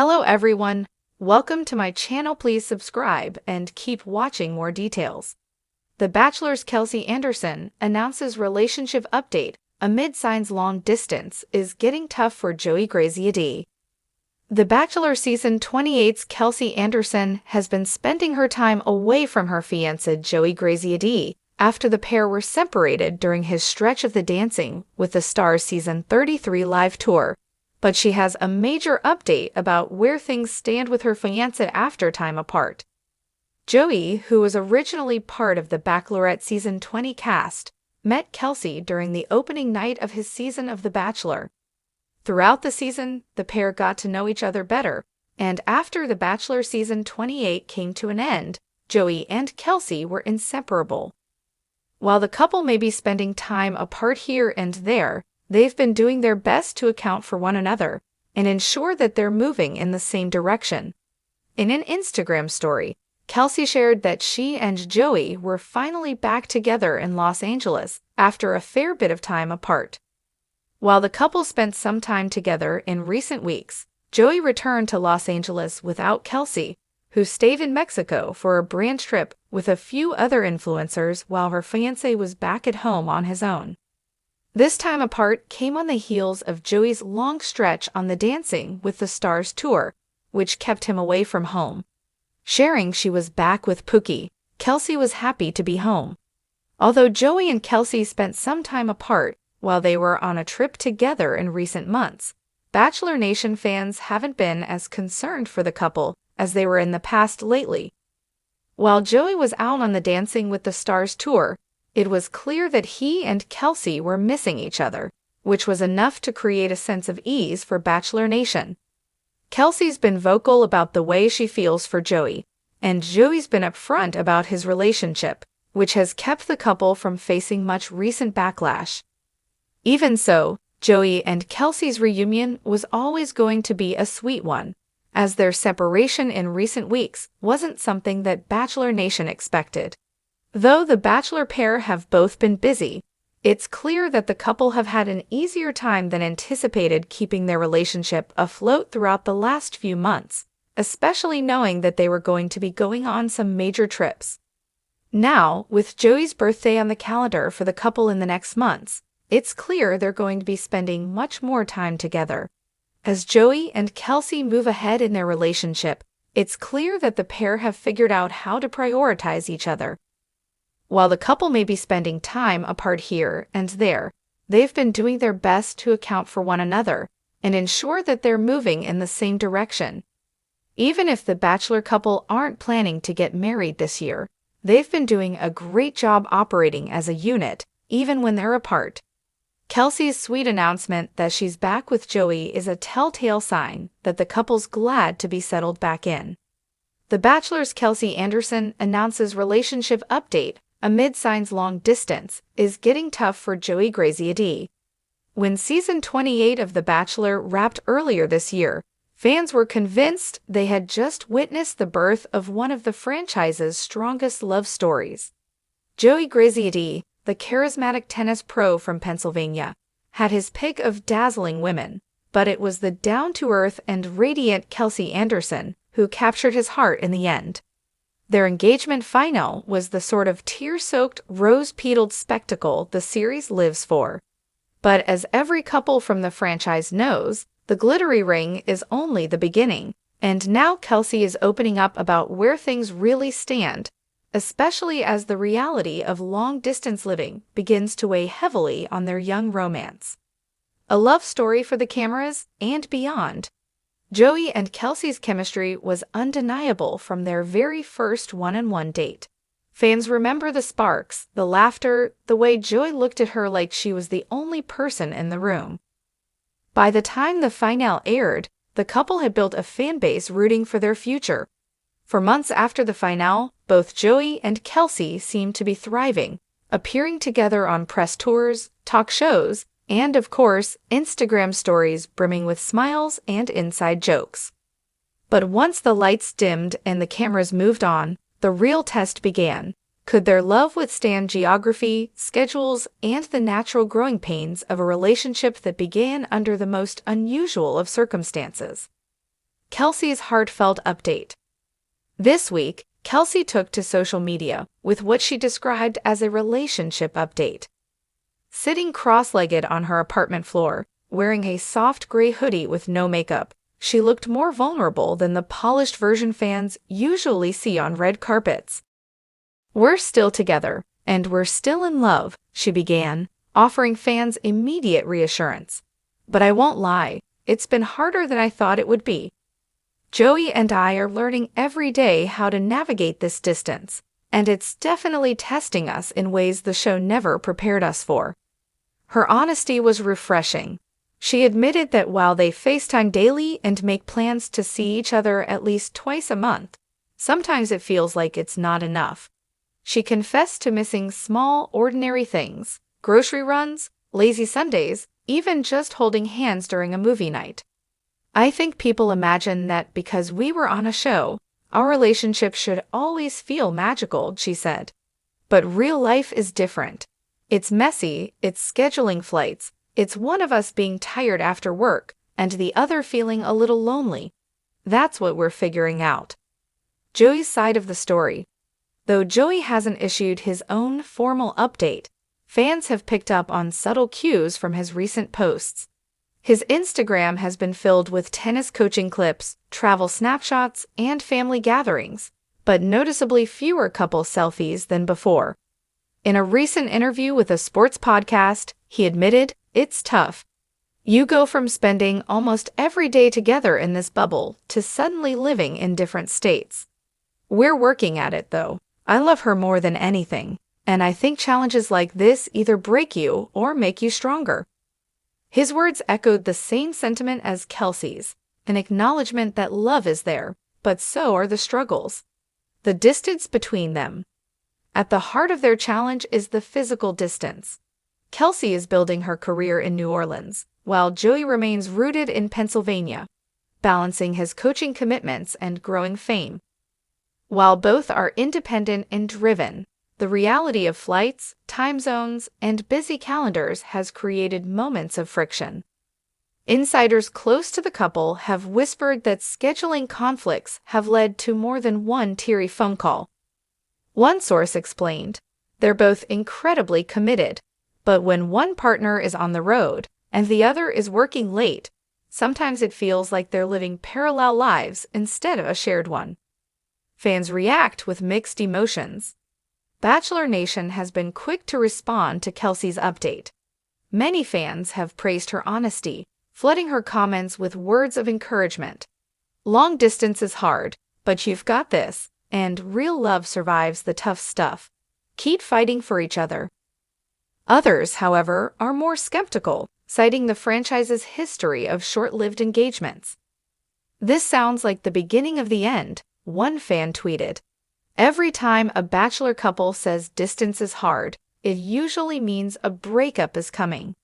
Hello everyone, welcome to my channel. Please subscribe and keep watching more details. The Bachelor's Kelsey Anderson announces relationship update amid signs long distance is getting tough for Joey Graziadei. The Bachelor Season 28's Kelsey Anderson has been spending her time away from her fiancé Joey Graziadei after the pair were separated during his stretch of the Dancing with the Stars Season 33 live tour. But she has a major update about where things stand with her fiancé after time apart. Joey, who was originally part of the Bachelorette Season 20 cast, met Kelsey during the opening night of his season of The Bachelor. Throughout the season, the pair got to know each other better, and after The Bachelor Season 28 came to an end, Joey and Kelsey were inseparable. While the couple may be spending time apart here and there, they've been doing their best to account for one another and ensure that they're moving in the same direction. In an Instagram story, Kelsey shared that she and Joey were finally back together in Los Angeles after a fair bit of time apart. While the couple spent some time together in recent weeks, Joey returned to Los Angeles without Kelsey, who stayed in Mexico for a brand trip with a few other influencers while her fiancé was back at home on his own. This time apart came on the heels of Joey's long stretch on the Dancing with the Stars tour, which kept him away from home. Sharing she was back with Pookie, Kelsey was happy to be home. Although Joey and Kelsey spent some time apart while they were on a trip together in recent months, Bachelor Nation fans haven't been as concerned for the couple as they were in the past lately. While Joey was out on the Dancing with the Stars tour, it was clear that he and Kelsey were missing each other, which was enough to create a sense of ease for Bachelor Nation. Kelsey's been vocal about the way she feels for Joey, and Joey's been upfront about his relationship, which has kept the couple from facing much recent backlash. Even so, Joey and Kelsey's reunion was always going to be a sweet one, as their separation in recent weeks wasn't something that Bachelor Nation expected. Though the Bachelor pair have both been busy, it's clear that the couple have had an easier time than anticipated keeping their relationship afloat throughout the last few months, especially knowing that they were going to be going on some major trips. Now, with Joey's birthday on the calendar for the couple in the next months, it's clear they're going to be spending much more time together. As Joey and Kelsey move ahead in their relationship, it's clear that the pair have figured out how to prioritize each other. While the couple may be spending time apart here and there, they've been doing their best to account for one another and ensure that they're moving in the same direction. Even if the Bachelor couple aren't planning to get married this year, they've been doing a great job operating as a unit, even when they're apart. Kelsey's sweet announcement that she's back with Joey is a telltale sign that the couple's glad to be settled back in. The Bachelor's Kelsey Anderson announces relationship update amid signs long distance is getting tough for Joey Graziadei. When Season 28 of The Bachelor wrapped earlier this year, fans were convinced they had just witnessed the birth of one of the franchise's strongest love stories. Joey Graziadei, the charismatic tennis pro from Pennsylvania, had his pick of dazzling women, but it was the down-to-earth and radiant Kelsey Anderson who captured his heart in the end. Their engagement final was the sort of tear-soaked, rose-petaled spectacle the series lives for. But as every couple from the franchise knows, the glittery ring is only the beginning, and now Kelsey is opening up about where things really stand, especially as the reality of long-distance living begins to weigh heavily on their young romance. A love story for the cameras and beyond. Joey and Kelsey's chemistry was undeniable from their very first one-on-one date. Fans remember the sparks, the laughter, the way Joey looked at her like she was the only person in the room. By the time the finale aired, the couple had built a fan base rooting for their future. For months after the finale, both Joey and Kelsey seemed to be thriving, appearing together on press tours, talk shows, and, of course, Instagram stories brimming with smiles and inside jokes. But once the lights dimmed and the cameras moved on, the real test began. Could their love withstand geography, schedules, and the natural growing pains of a relationship that began under the most unusual of circumstances? Kelsey's heartfelt update. This week, Kelsey took to social media with what she described as a relationship update. Sitting cross-legged on her apartment floor, wearing a soft gray hoodie with no makeup, she looked more vulnerable than the polished version fans usually see on red carpets. "We're still together, and we're still in love," she began, offering fans immediate reassurance. "But I won't lie, it's been harder than I thought it would be. Joey and I are learning every day how to navigate this distance, and it's definitely testing us in ways the show never prepared us for." Her honesty was refreshing. She admitted that while they FaceTime daily and make plans to see each other at least twice a month, sometimes it feels like it's not enough. She confessed to missing small, ordinary things, grocery runs, lazy Sundays, even just holding hands during a movie night. "I think people imagine that because we were on a show, our relationship should always feel magical," she said. "But real life is different. It's messy, it's scheduling flights, it's one of us being tired after work and the other feeling a little lonely. That's what we're figuring out." Joey's side of the story. Though Joey hasn't issued his own formal update, fans have picked up on subtle cues from his recent posts. His Instagram has been filled with tennis coaching clips, travel snapshots, and family gatherings, but noticeably fewer couple selfies than before. In a recent interview with a sports podcast, he admitted, "It's tough. You go from spending almost every day together in this bubble to suddenly living in different states. We're working at it, though. I love her more than anything, and I think challenges like this either break you or make you stronger." His words echoed the same sentiment as Kelsey's, an acknowledgement that love is there, but so are the struggles. The distance between them. At the heart of their challenge is the physical distance. Kelsey is building her career in New Orleans, while Joey remains rooted in Pennsylvania, balancing his coaching commitments and growing fame. While both are independent and driven, the reality of flights, time zones, and busy calendars has created moments of friction. Insiders close to the couple have whispered that scheduling conflicts have led to more than one teary phone call. One source explained, "They're both incredibly committed, but when one partner is on the road and the other is working late, sometimes it feels like they're living parallel lives instead of a shared one." Fans react with mixed emotions. Bachelor Nation has been quick to respond to Kelsey's update. Many fans have praised her honesty, flooding her comments with words of encouragement. "Long distance is hard, but you've got this, and real love survives the tough stuff. Keep fighting for each other." Others, however, are more skeptical, citing the franchise's history of short-lived engagements. "This sounds like the beginning of the end," one fan tweeted. "Every time a Bachelor couple says distance is hard, it usually means a breakup is coming."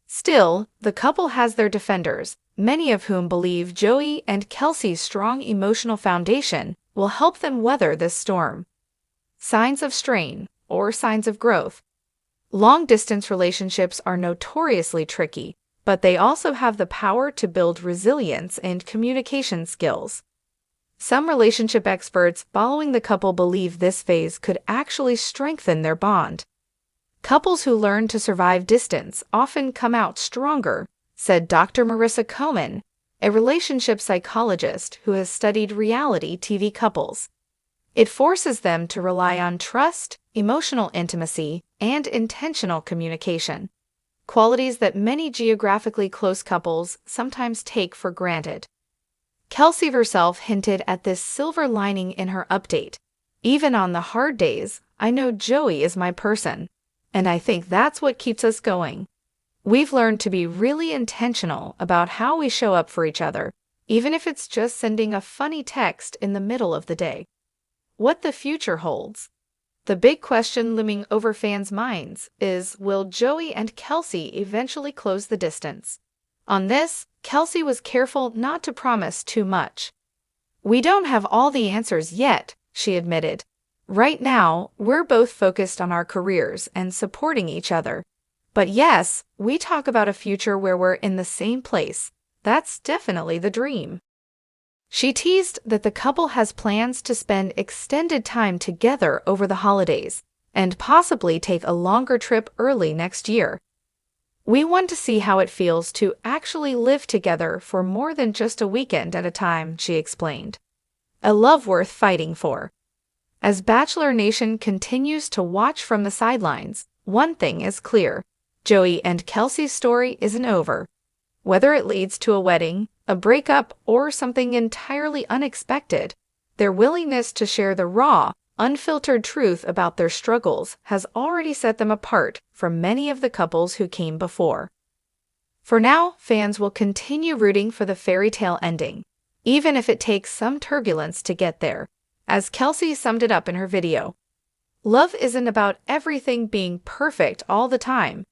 Still, the couple has their defenders, many of whom believe Joey and Kelsey's strong emotional foundation will help them weather this storm. Signs of strain, or signs of growth. Long-distance relationships are notoriously tricky, but they also have the power to build resilience and communication skills. Some relationship experts following the couple believe this phase could actually strengthen their bond. "Couples who learn to survive distance often come out stronger," said Dr. Marissa Cohen, a relationship psychologist who has studied reality TV couples. "It forces them to rely on trust, emotional intimacy, and intentional communication, qualities that many geographically close couples sometimes take for granted." Kelsey herself hinted at this silver lining in her update. "Even on the hard days, I know Joey is my person, and I think that's what keeps us going. We've learned to be really intentional about how we show up for each other, even if it's just sending a funny text in the middle of the day." What the future holds. The big question looming over fans' minds is, will Joey and Kelsey eventually close the distance? On this, Kelsey was careful not to promise too much. "We don't have all the answers yet," she admitted. "Right now, we're both focused on our careers and supporting each other. But yes, we talk about a future where we're in the same place. That's definitely the dream." She teased that the couple has plans to spend extended time together over the holidays and possibly take a longer trip early next year. "We want to see how it feels to actually live together for more than just a weekend at a time," she explained. A love worth fighting for. As Bachelor Nation continues to watch from the sidelines, one thing is clear: Joey and Kelsey's story isn't over. Whether it leads to a wedding, a breakup, or something entirely unexpected, their willingness to share the raw, unfiltered truth about their struggles has already set them apart from many of the couples who came before. For now, fans will continue rooting for the fairy tale ending, even if it takes some turbulence to get there. As Kelsey summed it up in her video, "Love isn't about everything being perfect all the time.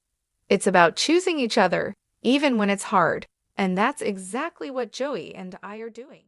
It's about choosing each other, even when it's hard. And that's exactly what Joey and I are doing."